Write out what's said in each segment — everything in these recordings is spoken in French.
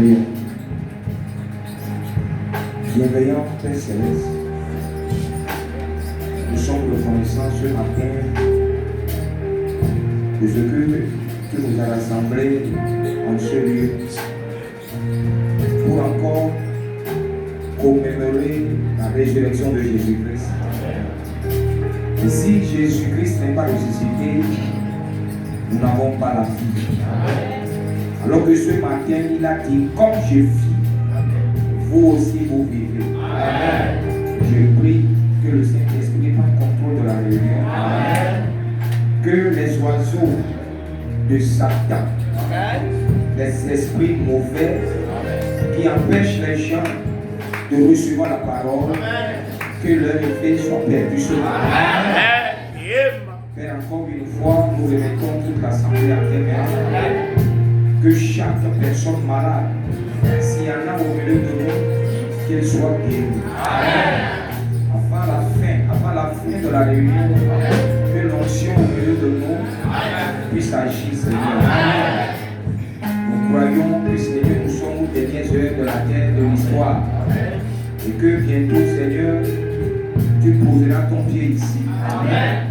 Prions. Bienveillant Père Céleste, nous sommes reconnaissants ce matin de ce que tu nous as rassemblés en ce lieu pour encore commémorer la résurrection de Jésus-Christ. Et si Jésus-Christ n'est pas ressuscité, nous n'avons pas la vie. Alors que ce matin, il a dit, comme je vis, vous aussi vous vivez. Amen. Je prie que le Saint-Esprit prenne contrôle de la réunion. Amen. Que les oiseaux de Satan, les esprits mauvais qui empêchent les gens de recevoir la parole, que leur effet soit perdu ce matin. Père, encore une fois, nous remettons toute l'assemblée à tes mains. Que chaque personne malade, s'il y en a au milieu de nous, qu'elle soit guérie. Avant la fin de la réunion, que l'onction au milieu de nous puisse agir, Seigneur. Nous croyons que, Seigneur, nous sommes aux dernières heures de la terre, de l'histoire. Et que bientôt, Seigneur, tu poseras ton pied ici. Amen.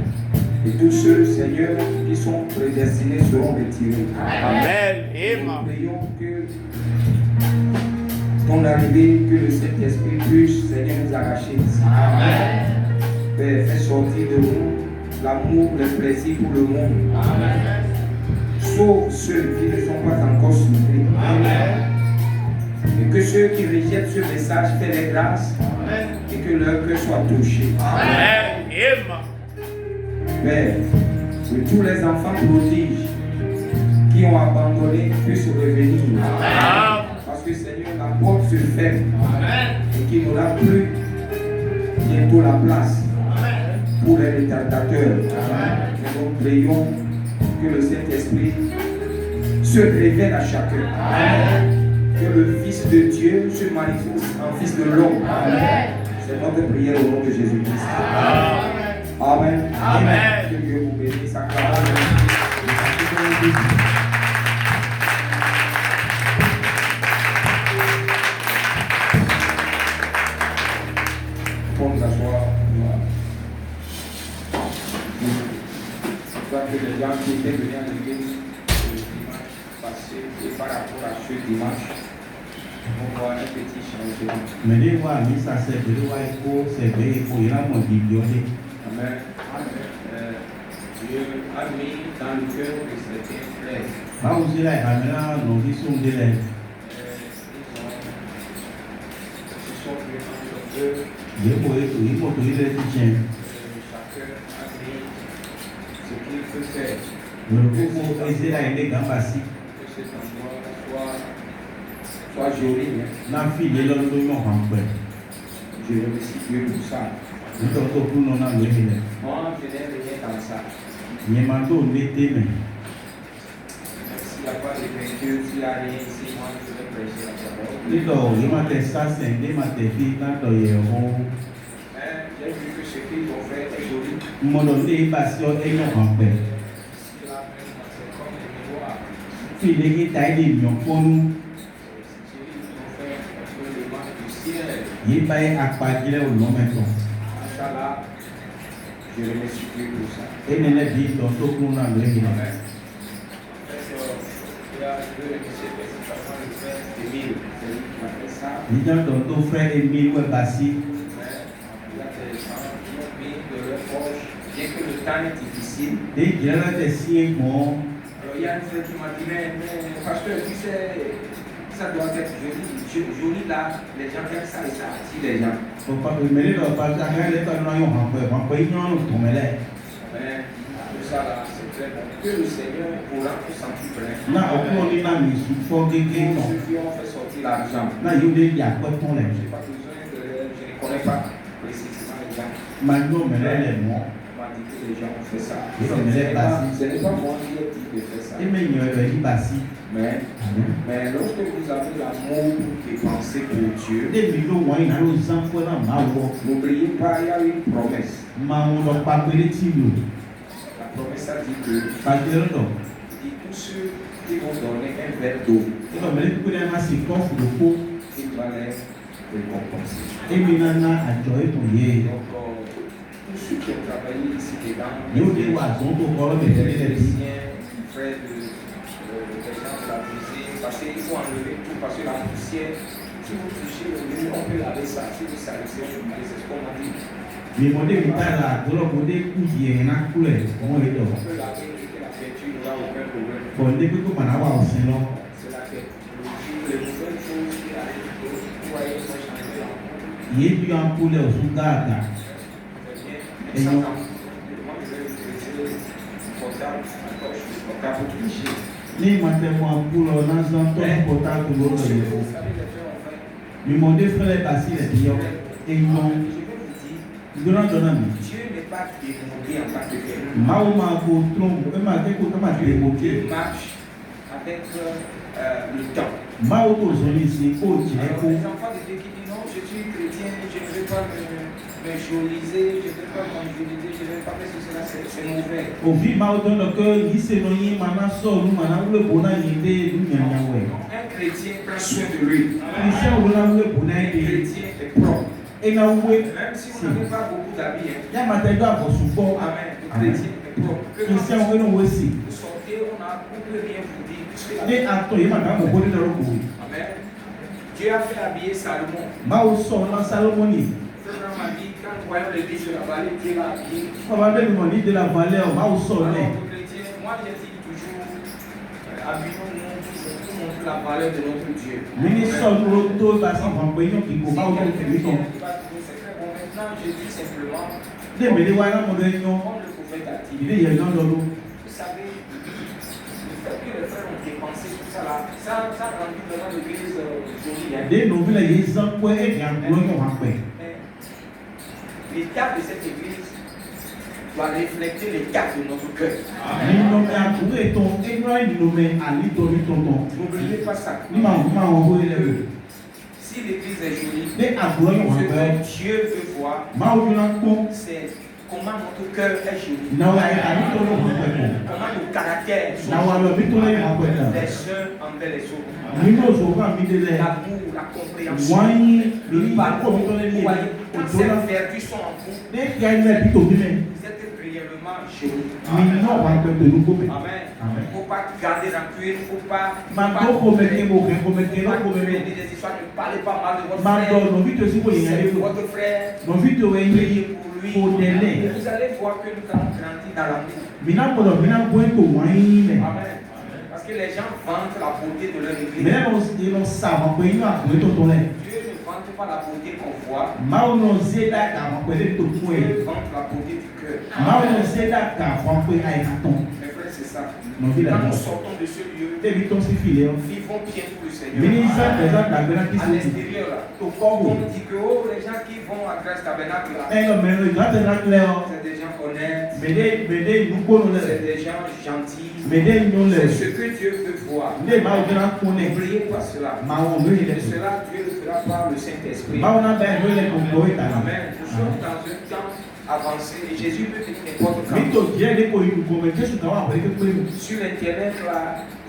Et tous ceux, Seigneur, qui sont prédestinés seront retirés. Amen. Nous prions que ton arrivée, que le Saint-Esprit puisse, Seigneur, nous arracher ici. Amen. Père, fais sortir de nous l'amour, le plaisir pour le monde. Amen. Sauve ceux qui ne sont pas encore sauvés. Amen. Et que ceux qui rejettent ce message fassent les grâces. Amen. Et que leur cœur soit touché. Amen. Père, que tous les enfants prodiges qui ont abandonné puissent revenir. Amen. Parce que Seigneur, la porte se ferme. Et qu'il n'aura plus bientôt la place pour les retardateurs. Et nous prions que le Saint-Esprit se révèle à chacun. Amen. Que le Fils de Dieu se manifeste en Fils de l'homme. C'est notre prière au nom de Jésus-Christ. Amen. Amen. Que Dieu vous bénisse. Pour nous asseoir, soit que les gens qui étaient venus à l'église le dimanche passé et par rapport à ce dimanche, on voit un petit changement. Mais les voix, ça c'est de l'eau c'est bien pour y avoir mon bibliothèque. Amen. Dieu a mis dans le cœur de certains frères. Ah, vous êtes là, là, nous sommes des lèvres. Ils sont venus entre eux. Il faut tout les soutiens. Chacun a mis ce qu'il peut faire. Le faut essayer là, il est dans passé. Que cet endroit soit joli. La fille est là, nous sommes en paix. Je remercie Dieu pour ça. Nous sommes tous nous dans le milieu. Moi, je n'ai rien dans ça. Il y a un peu de thé, mais. S'il n'y a pas de peinture, s'il n'y a rien ici, moi, je vais prêcher la parole. Il m'a fait ça, c'est des matériaux quand il y a un. J'ai vu que ce qu'ils ont fait est joli. Mon nom est patient et non en paix. C'est comme le miroir. Si les guitares des millions pour nous, Ils ont fait un peu le manche du ciel. il va y avoir au nom maintenant. Inch'Allah, je remercie Dieu pour ça. Et nous les dit dans tout le monde dans le milieu. Amen. Je veux remercier principalement le frère Émile, c'est lui qui m'a fait ça. Il y a ton frère Émile Bassi. Il y a des gens qui ont mis de leur poche, bien que le temps est difficile. Et il y a des signes bon. Alors il y a une frère qui m'a dit, mais pasteur, tu sais, ça doit être joli là, les gens aiment ça et ça attire les gens. Mais les gens pas rien les pas nous en paix, on peut y en tomber là. Mais tout ça là, c'est très bon. Que le Seigneur pourra nous sentir plein. Na on est là mais il faut que Pour ceux qui ont fait sortir l'argent. na il y a quoi ton là. Je n'ai pas besoin de, je ne connais pas précisément les gens. Maintenant mais là les mots. On m'a dit que les gens ont fait ça. Et Ce comme les n'est pas Bassi. moi qui ai dit de faire ça. Et mais il y a Bassi. Mais lorsque vous avez l'amour et pensez pour Dieu, Des millions moins dans les enfants là mawo. n'oubliez pas, il y a une promesse. Mawo donc pas petit nous. La promesse a dit que Pas de dit tous ceux qui vont donner un verre d'eau, il va les récompenser. Donc, tous ceux qui ont travaillé ici dedans, les chrétiens, frères de gens de la cuisine, parce qu'il faut enlever tout, parce que la poussière, si vous touchez le mur, on peut laver ça, si vous salissez le mur, c'est ce qu'on a dit. On peut laver et que la peinture n'aura aucun problème. C'est la tête. Les nouvelles choses qui arrivent, vous voyez, ça change l'enfant. Et moi, je vais utiliser le portable, pour tricher. Mais vous savez, Demandez frère Basile et Dieu. Et ils ont Dieu n'est pas démodé en tant que tel. Dieu marche avec le temps. Alors, les enfants de Dieu qui disent non, je suis chrétien, je ne vais pas me joliser, je ne vais pas m'angéliser, je ne vais pas faire cela, c'est mauvais. Un chrétien prend soin de lui. Un chrétien est propre. Même si vous n'avez pas beaucoup d'habits, amen, le chrétien est propre. Vous sortez, on ne peut rien vous dire. Amen. Dieu a fait habiller Salomon. Quand nous voyons l'église de la vallée, Dieu l'a habillé. Alors, le chrétien, moi je dis toujours, habillons-nous pour montrer la valeur de notre Dieu. Maintenant, je dis simplement, comme le prophète a dit, vous savez, le fait que les frères ont dépensé tout ça là, ça a rendu vraiment l'église jolie. L'état de cette église doit refléter l'état de notre cœur. N'oubliez pas ça. Si l'église est jolie, ce que Dieu veut voir, c'est comment notre cœur est joli. Comment nos caractères sont jolis. Les uns envers les autres. L'amour, la compréhension, le pardon. Quand ces vertus sont en vous, vous êtes réellement joli. Amen. Il ne faut pas garder rancune, il ne faut pas créer des histoires, ne parlez pas mal de votre frère. C'est votre frère. Priez pour lui. Vous allez voir que nous allons grandir dans l'amour. Amen. Parce que les gens vantent la beauté de leur église. Dieu ne vante pas la beauté qu'on voit. Dieu vante la beauté du cœur. Mes frères, c'est ça. Quand nous sortons de ce lieu, vivons bien pour le Seigneur. À l'extérieur, là, on dit que les gens qui vont à Grâce Tabernacle, c'est des gens honnêtes, c'est des gens gentils. C'est ce que Dieu veut voir. N'oubliez pas cela. Et cela, Dieu le fera par le Saint-Esprit. Amen. Nous sommes dans un temps avancé et Jésus peut venir n'importe quand. Sur l'internet, là,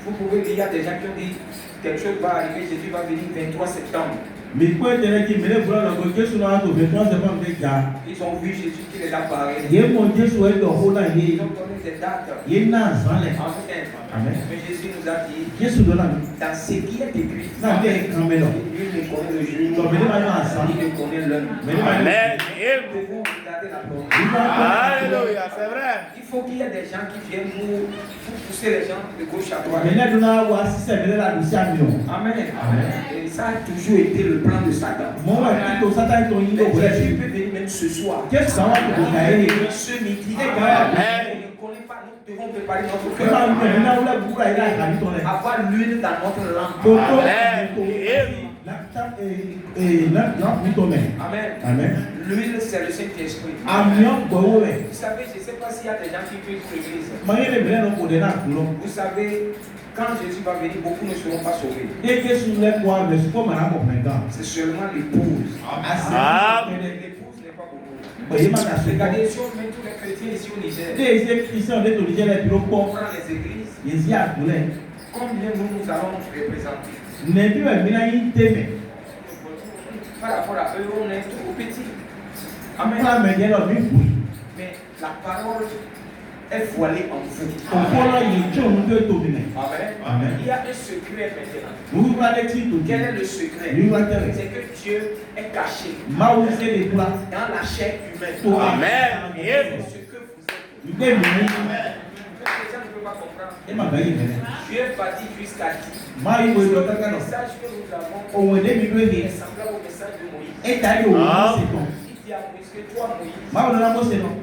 vous pouvez dire, il y a des gens qui ont dit quelque chose va arriver, Jésus va venir le 23 septembre. Ils ont vu Jésus qui les a parlé. Ils ont donné des dates. Amen. Mais Jésus nous a dit, dans ce qui est écrit, lui ne connaît le jour, il ne connaît l'heure. Amen. Nous devons regarder la parole. Alléluia, c'est vrai. Il faut qu'il y ait des gens qui viennent pour pousser les gens de gauche à droite. Amen. Et ça a toujours été le plan de Satan. Jésus peut venir même ce soir. Ce midi. Nous devons préparer notre cœur. Avoir l'huile dans notre lampe. Amen. L'huile, c'est le Saint-Esprit. Vous savez, je ne sais pas s'il y a des gens qui prient pour l'église. Vous savez, quand Jésus va venir, beaucoup ne seront pas sauvés. C'est seulement l'épouse. L'épouse n'est pas beaucoup. Regardez, si on met tous les chrétiens ici au Niger, on prend les églises. Combien nous allons représenter? Par rapport à eux, on est trop petits. Amen. Mais la parole est voilée en vous. Amen. Il y a un secret maintenant. Quel est le secret? C'est que Dieu est caché dans la chair humaine. Amen. Ce que vous êtes. Les gens ne peuvent pas comprendre. Dieu va dire jusqu'à 10. Le message que nous avons est semblable au message de Moïse. Il dit à Moïse que toi, Moïse,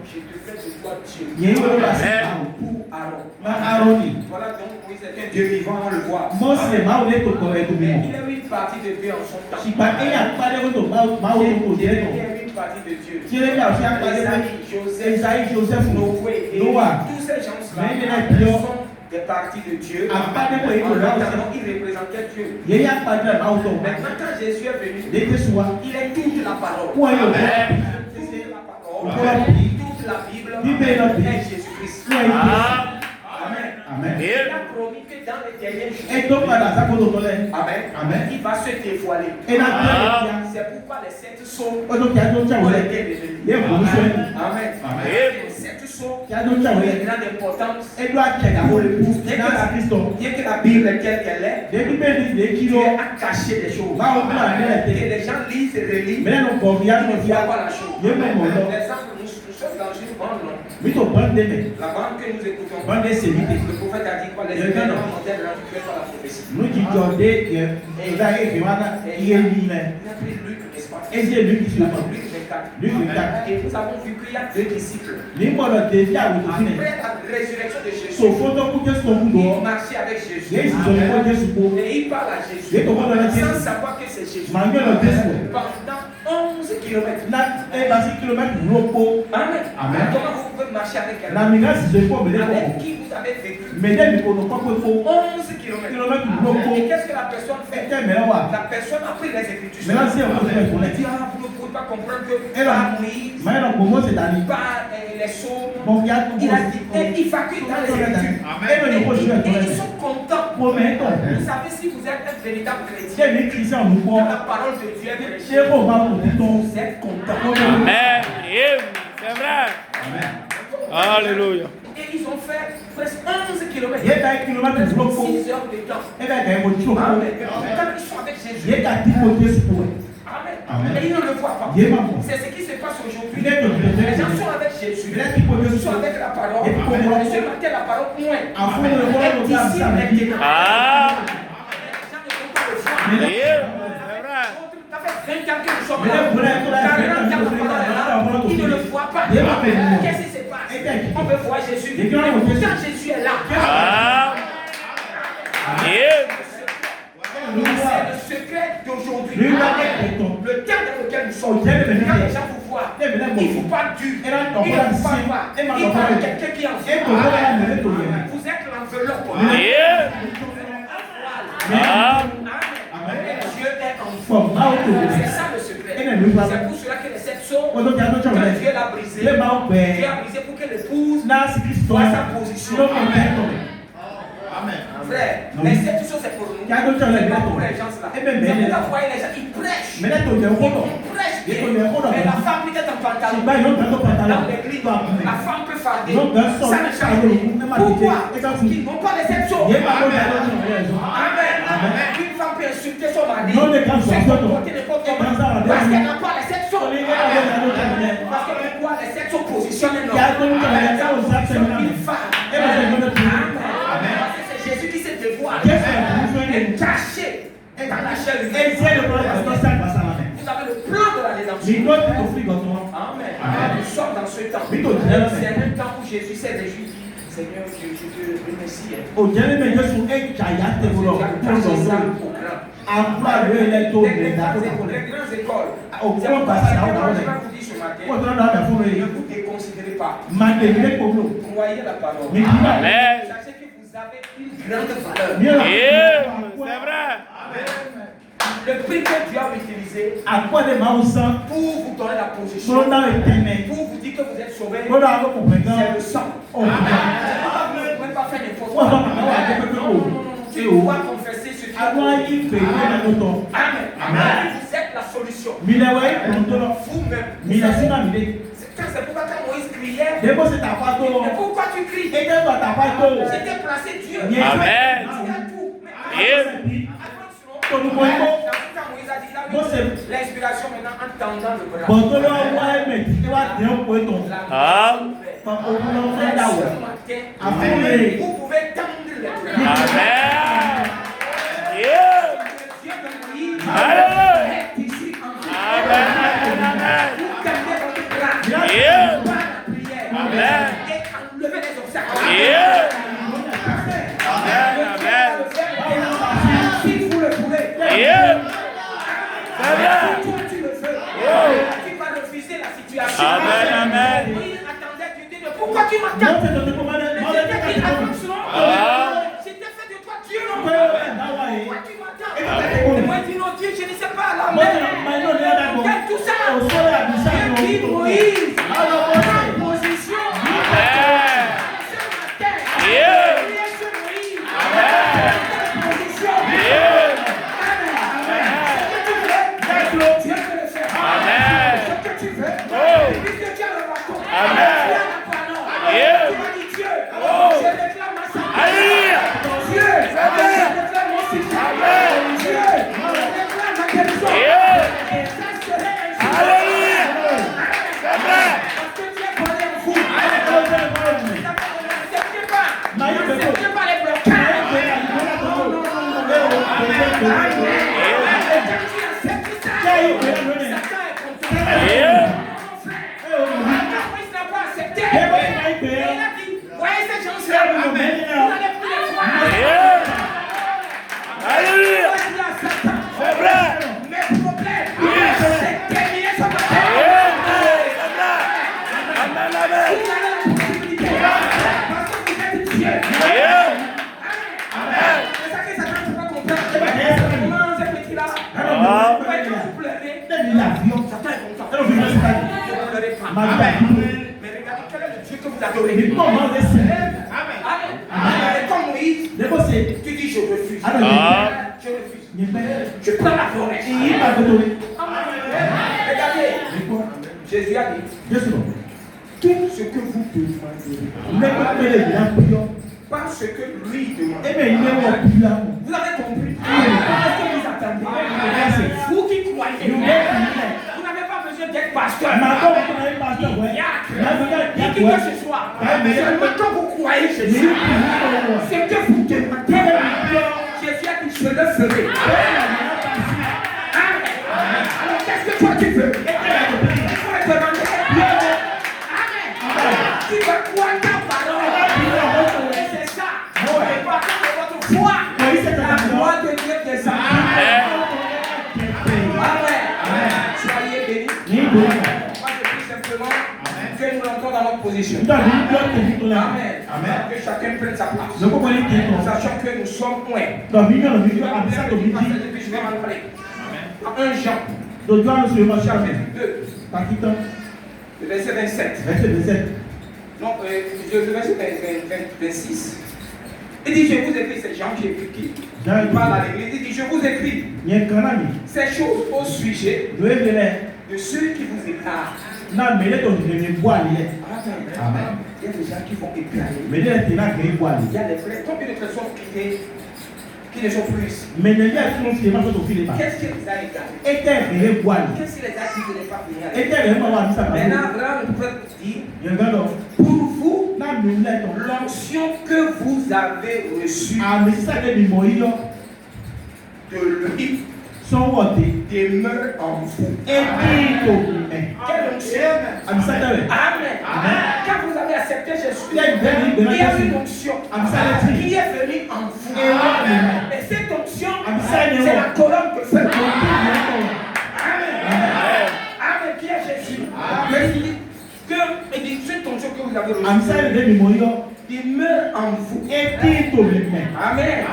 je te fais de toi Dieu. Pour Aaron. Voilà donc Moïse est un Dieu vivant, on le voit. Mais il y a une partie de Dieu en son temps. Il y a une partie de Dieu. Isaïe, Joseph, Noé, et tous ces gens-là sont des parties de Dieu. Ils représentaient Dieu. Maintenant, quand Jésus est venu, il est toute la parole. Toute la Bible est Jésus-Christ. Amen. Il a promis que dans les derniers jours, Amen, il va se dévoiler. C'est pourquoi les 7 sceaux ont été révélés. Amen. Les 7 sceaux ont une grande importance. Bien que la Bible est telle qu'elle est, Dieu a caché des choses. Que les gens lisent et relisent, mais ne voient pas la chose. Par exemple, nous sommes dans une bande. La bande que nous écoutons, le prophète a dit quoi? Les événements mondains rentrent par la prophétie. Il a pris Luc, n'est-ce pas? Luc 24. Et nous avons vu qu'il y a 2 disciples. Après la résurrection de Jésus, ils marchaient avec Jésus. Et ils parlent à Jésus sans savoir que c'est Jésus. Pendant 11 kilomètres. Amen. Comment vous pouvez marcher avec quelqu'un avec qui vous avez vécu 11 kilomètres. Et qu'est-ce que la personne fait? La personne a pris les Écritures. Elle dit, vous ne pouvez pas comprendre que par Moïse, par les sceaux, il a dit, il va que dans les Écritures. Et ils sont contents. Vous savez, si vous êtes un véritable chrétien, quand la parole de Dieu est prêchée, vous êtes content. Amen. C'est vrai. Amen. Alléluia. Et ils ont fait presque 11 kilomètres. 6 heures de temps. Amen. Quand ils sont avec Jésus. Amen. Et ils ne le voient pas. C'est ce qui se passe aujourd'hui. Les gens sont avec Jésus. Ils sont avec la parole. Et ce matin, la parole point. Et d'ici maintenant. Les gens ne peuvent pas le voir. Ça fait 20 ans que nous sommes là. 40 ans que la parole est là. Ils ne le voient pas. Qu'est-ce qui se passe? On veut voir Jésus. Mais pourtant Jésus est là. C'est le secret d'aujourd'hui. Le temps dans lequel nous sommes. Quand les gens vous voient, il ne faut pas dur. Il ne faut pas voir. Il parle de quelqu'un qui en fait. Vous êtes l'enveloppe. Dieu est en vous. C'est ça le secret. C'est pour cela que les 7 sceaux, quand Dieu l'a brisé, Dieu a brisé pour que l'épouse voit sa position. Amen. Frère, les 7 choses c'est pour nous. C'est pas pour les gens là. C'est pour la voix les gens, ils prêchent. Ils prêchent bien. Mais la femme peut être en pantalon. Dans l'église, la femme peut farder. Ça ne change rien. Pourquoi? Parce qu'ils n'ont pas les 7 choses. Amen. Une femme peut insulter son mari. Parce qu'elle n'a pas les 7 choses. Parce que pourquoi les 7 choses positionnent l'homme. Une femme. Amen. C'est Jésus qui se dévoile. Et caché dans la chair humaine. Vous avez le plan de la rédemption. Amen. Nous sommes dans ce temps. C'est un temps où Jésus s'est réjoui. Seigneur, je te remercie. Les grandes écoles. C'est pourquoi je vais vous dire ce matin. Ne vous déconsidérez pas. Croyez la parole. Sachez que vous avez une grande valeur. C'est vrai. Le prix que Dieu a utilisé pour vous donner la position, pour vous dire que vous êtes sauvé, c'est le sang. Vous ne pouvez pas faire n'importe Tu dois confesser ce qui est pour vous. Amen. Vous êtes la solution. Vous-même. C'est pourquoi quand Moïse criait, mais pourquoi tu cries? C'était placé Dieu. Amen. Quand Moïse a dit là, l'inspiration maintenant en tendant le bras. Vous pouvez tendre le bras. Amen. Dieu de Moïse Alléluia. est ici en vous. Amen. Vous tendez votre bras. Yeah. Par la prière. Amen. Et enlevez les obstacles. Yeah. Amen. Si vous le pouvez. Yeah. C'est vrai. Si toi tu le veux. Tu vas refuser la situation. Amen, amen. Moïse attendait Dieu. Dit, pourquoi tu m'attends? C'était qu'il avance, non? C'était fait de toi Dieu, non? Pourquoi tu m'attends? Et moi je dis non Dieu, je ne sais pas la mer. Regarde tout ça. Dieu dit Moïse. En position. Amen. Ce matin. Yeah. Priez sur Moïse. Amen. En position. Yeah. Dieu peut le faire. Amen. Ce que tu veux. Oh. Puisque tu as le bâton. Amen. Tu as la parole. Yeah. Tu m'as dit Dieu. Oh. Je déclare ma santé. Alléluia. Dieu. Je déclare mon succès. Amen. Dieu. Je déclare ma guérison. Yeah. Et ça serait ainsi. Alléluia. C'est vrai. Parce que tu es parlé en fou. N'acceptez pas. N'acceptez pas les blocages. Yeah. Yeah. Alléluia. C'est vrai. Yeah. Amen, amen. Yeah. Mais regardez quel est le Dieu que vous adorez. Amen. Et comme Moïse, tu dis je refuse. Ah. Je refuse. Je prends la forêt. Regardez, Jésus a dit tout ce que vous demandez, pas ce que lui demande. Vous avez compris? Qu'est-ce que vous attendez? C'est vous qui croyez. Vous n'avez pas besoin d'être pasteur. Qui que ce soit. Seulement quand vous croyez Jésus, c'est que vous demandez. Jésus a dit je le ferai. Alors qu'est-ce que toi tu veux? Tu vas croire ta parole. Et c'est ça. Et partant de votre foi, la foi de Dieu descend. Amen. Soyez bénis. Moi je prie simplement que nous rentrons dans notre position. Amen. Que chacun prenne sa place. Sachant que nous sommes loin. Je vais m'en parler. Dans 1 Jean, chapitre 2, le verset 27. Non, le verset 26. Il dit, je vous écris, c'est Jean qui écrit qui? Il parle à l'église, il dit, je vous écris ces choses au sujet de ceux qui vous éclairent. Amen. Il y a des gens qui vont éclairer. Il y a des frères, combien de personnes qui ne sont plus ici? Qu'est-ce qui les a égarés? Qu'est-ce qui les a dit de ne pas venir? Maintenant, là, le prophète dit, pour vous, l'onction que vous avez reçue de lui demeure en vous. Quelle onction? Amen. Quand vous avez accepté Jésus, il y a une onction qui est venue en vous. Et cette onction, c'est la colonne de feu. Amen. Qui est Jésus? Il dit cette onction que vous avez reçue demeure en vous. Amen.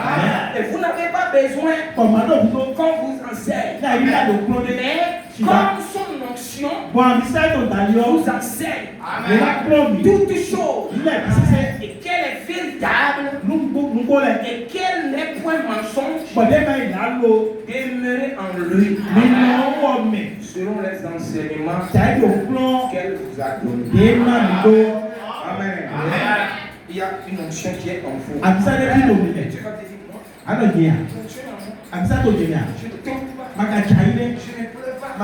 Et vous n'avez pas besoin qu'on vous enseigne. Mais comme son onction vous enseigne toutes choses et qu'elle est vérifiée véritable et qu'elle n'est point mensonge, demeurez en lui. Selon les enseignements qu'elle vous a donnés. Amen. Il y a une onction qui est en vous. Tu vas te dire, moi, je ne pleure pas.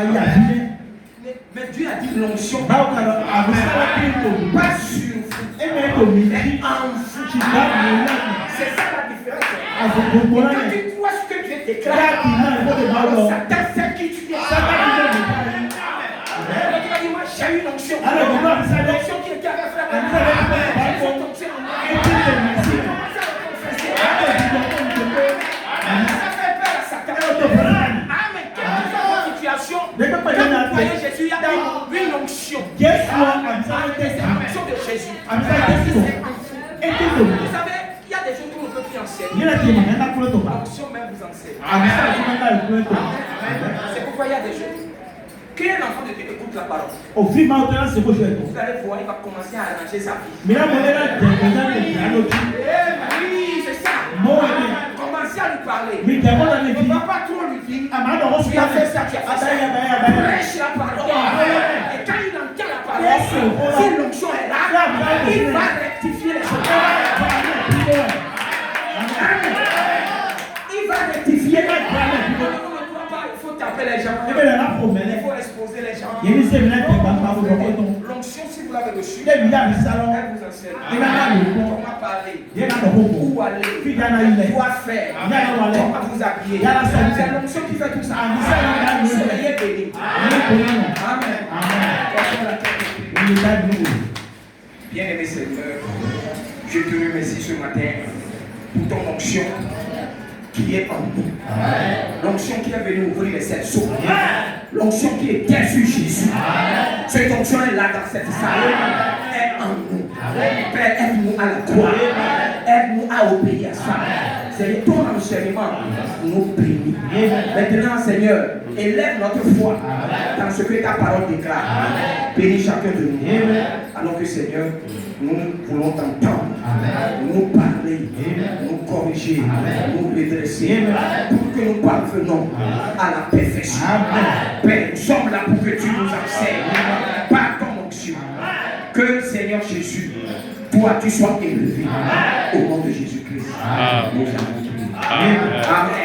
Mais Dieu a dit l'onction. Pas sur vous. Mais en vous. C'est ça la différence. Quand tu vois ce que Dieu déclare, Satan sait qui tu es. J'ai eu une onction. L'onction qui était avec frère. Jésus, il y a une onction. L'onction de Jésus. Vous savez, il y a des choses que l'on ne peut plus enseigner. L'onction même vous enseigne. C'est pourquoi il y a des choses. Quand un enfant de Dieu écoute la parole, vous allez voir, il va commencer à arranger sa vie. Oui, c'est ça. Commencez à lui parler. Il ne va pas trop lui dire. Tu as fait ça, tu as fait ça. Prêche la parole. Et quand il entend la parole, si l'onction est là, il va rectifier les choses. Il va rectifier les choses. Il faut taper les gens. Il faut exposer les gens. L'onction, si vous l'avez reçue, elle vous enseigne comment parler, où aller, quoi faire, comment vous habiller. C'est l'onction qui fait tout ça. Soyez bénis. Amen. Bien-aimé Seigneur, je te remercie ce matin pour ton onction qui est en nous. L'onction qui est venue ouvrir les sept sceaux. L'onction qui était sur Jésus. Cette onction est là dans cette salle. Est en nous. Père, aide-nous à la croire. Aide-nous à obéir à ça. C'est ton enseignement nous bénit. Maintenant, Seigneur, élève notre foi dans ce que ta parole déclare. Bénis chacun de nous. Alors que, Seigneur, nous voulons t'entendre, nous parler, nous corriger, nous redresser, pour que nous parvenons à la perfection. Père, nous sommes là pour que tu nous enseignes par ton onction. Que, Seigneur Jésus, toi, tu sois élevé au nom de Jésus-Christ. Nous avons prié. Amen.